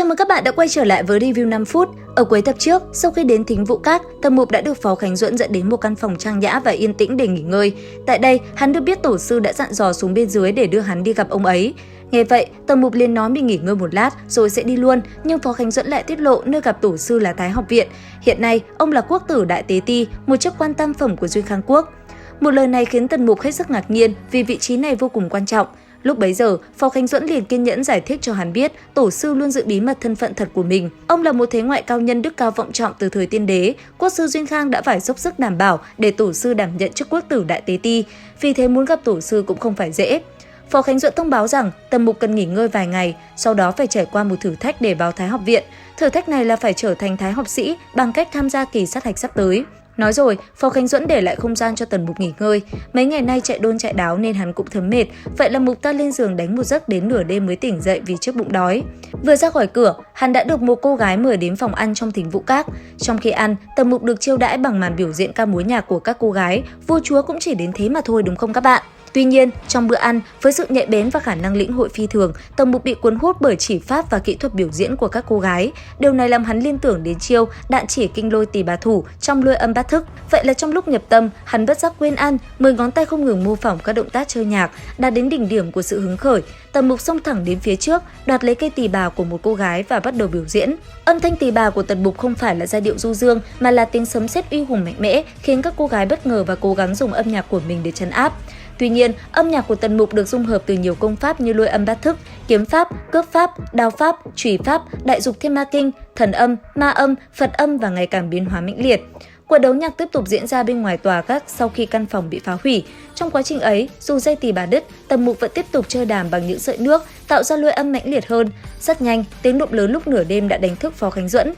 Chào mừng các bạn đã quay trở lại với review 5 phút. Ở cuối tập trước, sau khi đến thính Vũ Các, Tầm Mục đã được Phó Khánh Duẫn dẫn đến một căn phòng trang nhã và yên tĩnh để nghỉ ngơi. Tại đây, hắn được biết tổ sư đã dặn dò xuống bên dưới để đưa hắn đi gặp ông ấy. Nghe vậy, Tầm Mục liền nói mình nghỉ ngơi một lát rồi sẽ đi luôn, nhưng Phó Khánh Duẫn lại tiết lộ nơi gặp tổ sư là Thái Học Viện. Hiện nay, ông là quốc tử Đại Tế Ti, một chức quan tam phẩm của Duyên Khang Quốc. Một lời này khiến Tần Mục hết sức ngạc nhiên vì vị trí này vô cùng quan trọng. Lúc bấy giờ, Phó Khánh Duẫn liền kiên nhẫn giải thích cho hắn biết tổ sư luôn giữ bí mật thân phận thật của mình. Ông là một thế ngoại cao nhân đức cao vọng trọng từ thời tiên đế, quốc sư Duyên Khang đã phải dốc sức đảm bảo để tổ sư đảm nhận chức quốc tử Đại Tế Ti, vì thế muốn gặp tổ sư cũng không phải dễ. Phó Khánh Duẫn thông báo rằng Tầm Mục cần nghỉ ngơi vài ngày, sau đó phải trải qua một thử thách để vào Thái Học Viện. Thử thách này là phải trở thành Thái học sĩ bằng cách tham gia kỳ sát hạch sắp tới. Nói rồi, Phó Khánh Duẫn để lại không gian cho Tần Mục nghỉ ngơi. Mấy ngày nay chạy đôn chạy đáo nên hắn cũng thấm mệt. Vậy là Mục ta lên giường đánh một giấc đến nửa đêm mới tỉnh dậy vì trước bụng đói. Vừa ra khỏi cửa, hắn đã được một cô gái mời đến phòng ăn trong thính Vũ Các. Trong khi ăn, Tần Mục được chiêu đãi bằng màn biểu diễn ca múa nhạc của các cô gái. Vua chúa cũng chỉ đến thế mà thôi đúng không các bạn? Tuy nhiên, trong bữa ăn, với sự nhạy bén và khả năng lĩnh hội phi thường, Tầm Mục bị cuốn hút bởi chỉ pháp và kỹ thuật biểu diễn của các cô gái. Điều này làm hắn liên tưởng đến chiêu đạn chỉ kinh lôi tỳ bà thủ trong lôi âm bát thức. Vậy là trong lúc nhập tâm, hắn bất giác quên ăn, 10 ngón tay không ngừng mô phỏng các động tác chơi nhạc, đạt đến đỉnh điểm của sự hứng khởi. Tầm Mục xông thẳng đến phía trước, đoạt lấy cây tỳ bà của một cô gái và bắt đầu biểu diễn. Âm thanh tỳ bà của Tầm Mục không phải là giai điệu du dương mà là tiếng sấm sét uy hùng mạnh mẽ, khiến các cô gái bất ngờ và cố gắng dùng âm nhạc của mình để trấn áp. Tuy nhiên, âm nhạc của Tần Mục được dung hợp từ nhiều công pháp như lôi âm bát thức, kiếm pháp, cướp pháp, đao pháp, chủy pháp, đại dục thiên ma kinh, thần âm, ma âm, Phật âm và ngày càng biến hóa mãnh liệt. Cuộc đấu nhạc tiếp tục diễn ra bên ngoài tòa các sau khi căn phòng bị phá hủy. Trong quá trình ấy, dù dây tỳ bà đứt, Tần Mục vẫn tiếp tục chơi đàn bằng những sợi nước, tạo ra lôi âm mãnh liệt hơn. Rất nhanh, tiếng động lớn lúc nửa đêm đã đánh thức Phó Khánh Duẫn.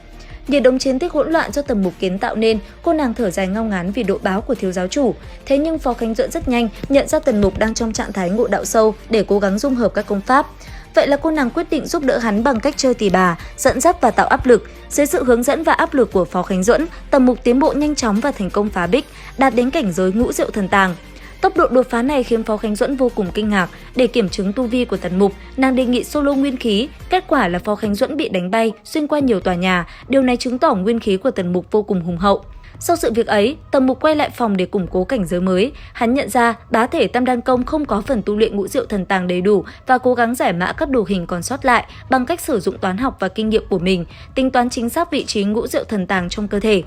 Nhờ đống chiến tích hỗn loạn do Tầm Mục kiến tạo nên, cô nàng thở dài ngao ngán vì độ báo của thiếu giáo chủ. Thế nhưng Phó Khánh Duẫn rất nhanh nhận ra Tần Mục đang trong trạng thái ngộ đạo sâu để cố gắng dung hợp các công pháp. Vậy là cô nàng quyết định giúp đỡ hắn bằng cách chơi tỳ bà, dẫn dắt và tạo áp lực. Dưới sự hướng dẫn và áp lực của Phó Khánh Duẫn, Tầm Mục tiến bộ nhanh chóng và thành công phá bích, đạt đến cảnh giới ngũ diệu thần tàng. Tốc độ đột phá này khiến Phó Khánh Duẫn vô cùng kinh ngạc. Để kiểm chứng tu vi của Tần Mục, nàng đề nghị solo nguyên khí. Kết quả là Phó Khánh Duẫn bị đánh bay xuyên qua nhiều tòa nhà. Điều này chứng tỏ nguyên khí của Tần Mục vô cùng hùng hậu. Sau sự việc ấy, Tần Mục quay lại phòng để củng cố cảnh giới mới. Hắn nhận ra bá thể Tam Đan Công không có phần tu luyện ngũ diệu thần tàng đầy đủ và cố gắng giải mã các đồ hình còn sót lại bằng cách sử dụng toán học và kinh nghiệm của mình, tính toán chính xác vị trí ngũ diệu thần tàng trong cơ thể.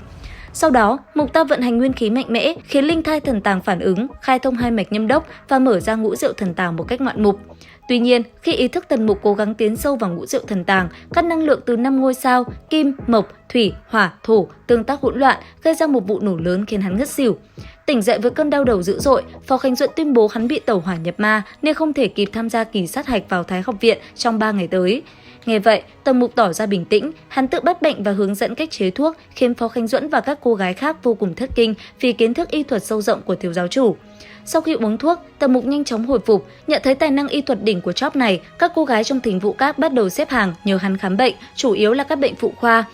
Sau đó, Mục ta vận hành nguyên khí mạnh mẽ, khiến linh thai thần tàng phản ứng, khai thông hai mạch nhâm đốc và mở ra ngũ diệu thần tàng một cách ngoạn mục. Tuy nhiên, khi ý thức Tần Mục cố gắng tiến sâu vào ngũ diệu thần tàng, các năng lượng từ 5 ngôi sao kim, mộc, thủy, hỏa, thổ tương tác hỗn loạn, gây ra một vụ nổ lớn khiến hắn ngất xỉu. Tỉnh dậy với cơn đau đầu dữ dội, Phó Khánh Duẫn tuyên bố hắn bị tẩu hỏa nhập ma nên không thể kịp tham gia kỳ sát hạch vào Thái Học Viện trong 3 ngày tới. Nghe vậy, Tần Mục tỏ ra bình tĩnh, hắn tự bắt bệnh và hướng dẫn cách chế thuốc, khiến Phó Khánh Duẫn và các cô gái khác vô cùng thất kinh vì kiến thức y thuật sâu rộng của thiếu giáo chủ. Sau khi uống thuốc, Tần Mục nhanh chóng hồi phục, nhận thấy tài năng y thuật đỉnh của chóp này, các cô gái trong thính Vũ Các bắt đầu xếp hàng nhờ hắn khám bệnh, chủ yếu là các bệnh phụ khoa.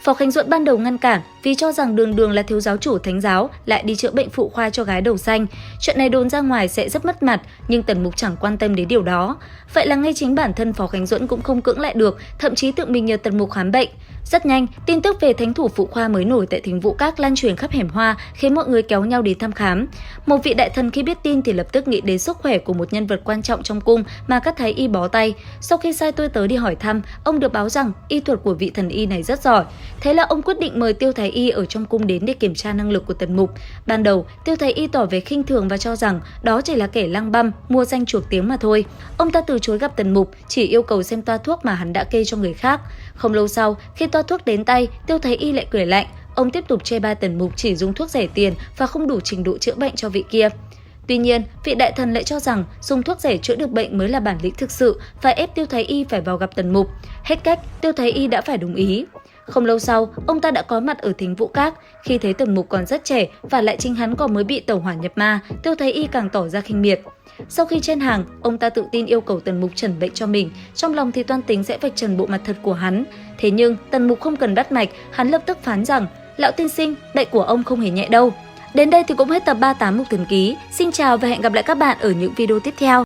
Phó Khánh Duẫn ban đầu ngăn cản vì cho rằng Đường là thiếu giáo chủ thánh giáo lại đi chữa bệnh phụ khoa cho gái đầu xanh. Chuyện này đồn ra ngoài sẽ rất mất mặt, nhưng Tần Mục chẳng quan tâm đến điều đó. Vậy là ngay chính bản thân Phó Khánh Duẫn cũng không cưỡng lại được, thậm chí tự mình nhờ Tần Mục khám bệnh. Rất nhanh, tin tức về thánh thủ phụ khoa mới nổi tại thính Vũ Các lan truyền khắp hẻm hoa, khiến mọi người kéo nhau đến thăm khám. Một vị đại thần khi biết tin thì lập tức nghĩ đến sức khỏe của một nhân vật quan trọng trong cung mà các thái y bó tay. Sau khi sai tôi tới đi hỏi thăm, ông được báo rằng y thuật của vị thần y này rất giỏi. Thế là ông quyết định mời Tiêu thái y ở trong cung đến để kiểm tra năng lực của Tần Mục. Ban đầu, Tiêu thái y tỏ vẻ khinh thường và cho rằng đó chỉ là kẻ lăng băm, mua danh chuộc tiếng mà thôi. Ông ta từ chối gặp Tần Mục, chỉ yêu cầu xem toa thuốc mà hắn đã kê cho người khác. Không lâu sau, khi toa thuốc đến tay, Tiêu thái y lại cười lạnh. Ông tiếp tục chê bai Tần Mục chỉ dùng thuốc rẻ tiền và không đủ trình độ chữa bệnh cho vị kia. Tuy nhiên, vị đại thần lại cho rằng dùng thuốc rẻ chữa được bệnh mới là bản lĩnh thực sự và ép Tiêu thái y phải vào gặp Tần Mục. Hết cách, Tiêu thái y đã phải đồng ý. Không lâu sau, ông ta đã có mặt ở thính Vũ Các. Khi thấy Tần Mục còn rất trẻ và lại chính hắn còn mới bị tẩu hỏa nhập ma, Tiêu thái y càng tỏ ra khinh miệt. Sau khi chen hàng, ông ta tự tin yêu cầu Tần Mục trần bệnh cho mình, trong lòng thì toan tính sẽ vạch trần bộ mặt thật của hắn. Thế nhưng Tần Mục không cần bắt mạch, hắn lập tức phán rằng: "Lão tiên sinh, bệnh của ông không hề nhẹ đâu." Đến đây thì cũng hết tập 38 Mục Thần Ký. Xin chào và hẹn gặp lại các bạn ở những video tiếp theo.